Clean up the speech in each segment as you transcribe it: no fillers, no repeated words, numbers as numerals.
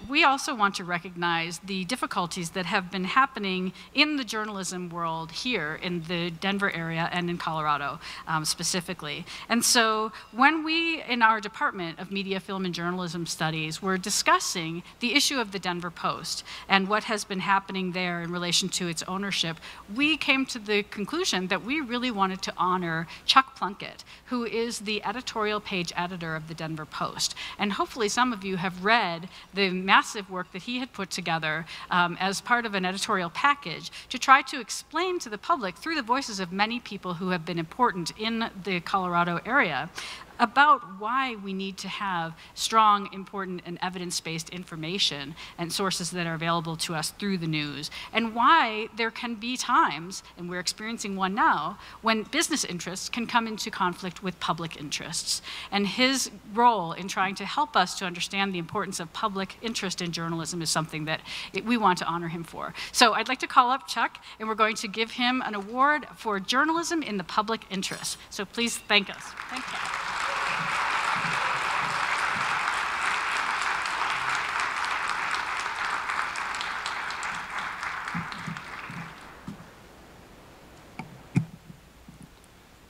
we also want to recognize the difficulties that have been happening in the journalism world here in the Denver area and in Colorado specifically. And so when we, in our Department of Media, Film, and Journalism Studies, were discussing the issue of the Denver Post and what has been happening there in relation to its ownership, we came to the conclusion that we really wanted to honor Chuck Plunkett, who is the editorial page editor of the Denver Post. And hopefully some of you have read the massive work that he had put together as part of an editorial package to try to explain to the public through the voices of many people who have been important in the Colorado area about why we need to have strong, important, and evidence-based information and sources that are available to us through the news, and why there can be times, and we're experiencing one now, when business interests can come into conflict with public interests. And his role in trying to help us to understand the importance of public interest in journalism is something that we want to honor him for. So I'd like to call up Chuck, and we're going to give him an award for journalism in the public interest. So please thank us. Thank you.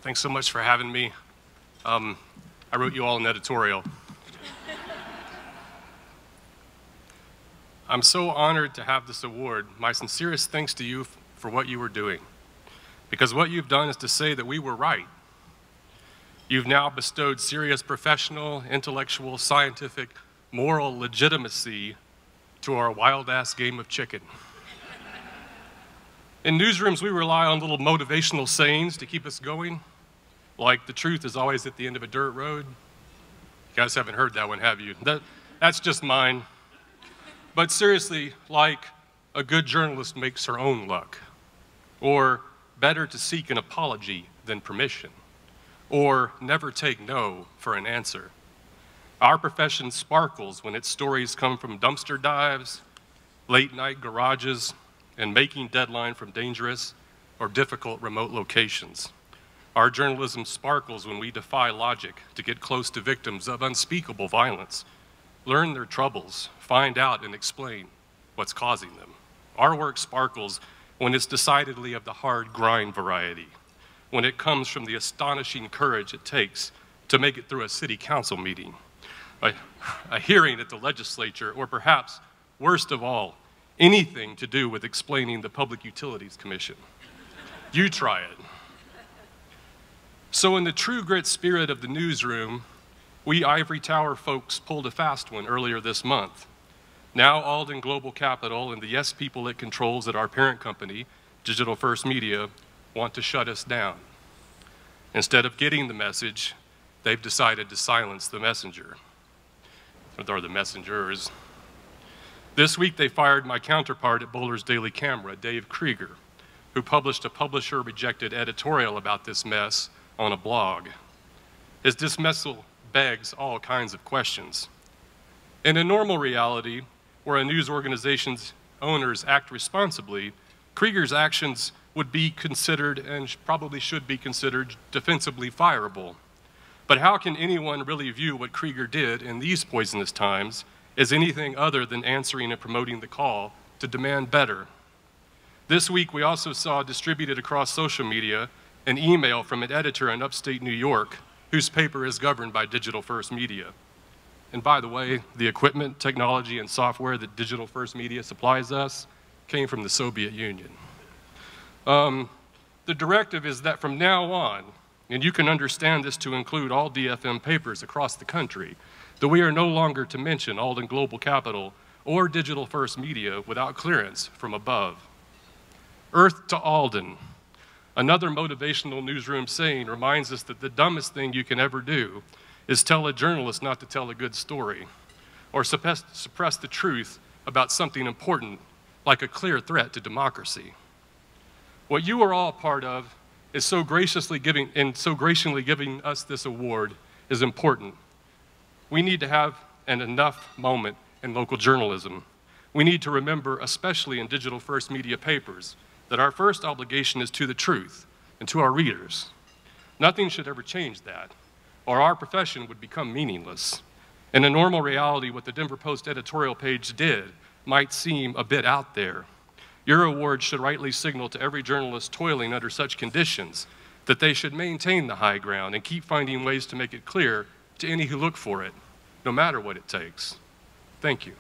Thanks so much for having me. I wrote you all an editorial. I'm so honored to have this award. My sincerest thanks to you for what you were doing. Because what you've done is to say that we were right. You've now bestowed serious professional, intellectual, scientific, moral legitimacy to our wild-ass game of chicken. In newsrooms, we rely on little motivational sayings to keep us going. Like, the truth is always at the end of a dirt road. You guys haven't heard that one, have you? That's just mine. But seriously, like, a good journalist makes her own luck. Or, better to seek an apology than permission. Or, never take no for an answer. Our profession sparkles when its stories come from dumpster dives, late-night garages, and making deadline from dangerous or difficult remote locations. Our journalism sparkles when we defy logic to get close to victims of unspeakable violence, learn their troubles, find out and explain what's causing them. Our work sparkles when it's decidedly of the hard grind variety, when it comes from the astonishing courage it takes to make it through a city council meeting, a hearing at the legislature, or perhaps, worst of all, anything to do with explaining the Public Utilities Commission. You try it. So in the true grit spirit of the newsroom, we Ivory Tower folks pulled a fast one earlier this month. Now Alden Global Capital and the yes people it controls at our parent company, Digital First Media, want to shut us down. Instead of getting the message, they've decided to silence the messenger, or the messengers. This week they fired my counterpart at Boulder's Daily Camera, Dave Krieger, who published a publisher-rejected editorial about this mess on a blog. His dismissal begs all kinds of questions. In a normal reality, where a news organization's owners act responsibly, Krieger's actions would be considered, and probably should be considered, defensively fireable. But how can anyone really view what Krieger did in these poisonous times as anything other than answering and promoting the call to demand better? This week, we also saw distributed across social media an email from an editor in upstate New York whose paper is governed by Digital First Media. And by the way, the equipment, technology, and software that Digital First Media supplies us came from the Soviet Union. The directive is that from now on, and you can understand this to include all DFM papers across the country, that we are no longer to mention Alden Global Capital or Digital First Media without clearance from above. Earth to Alden. Another motivational newsroom saying reminds us that the dumbest thing you can ever do is tell a journalist not to tell a good story, or suppress the truth about something important, like a clear threat to democracy. What you are all part of is so graciously giving us this award is important. We need to have an enough moment in local journalism. We need to remember, especially in Digital First Media papers, that our first obligation is to the truth and to our readers. Nothing should ever change that, or our profession would become meaningless. In a normal reality, what the Denver Post editorial page did might seem a bit out there. Your award should rightly signal to every journalist toiling under such conditions that they should maintain the high ground and keep finding ways to make it clear to any who look for it, no matter what it takes. Thank you.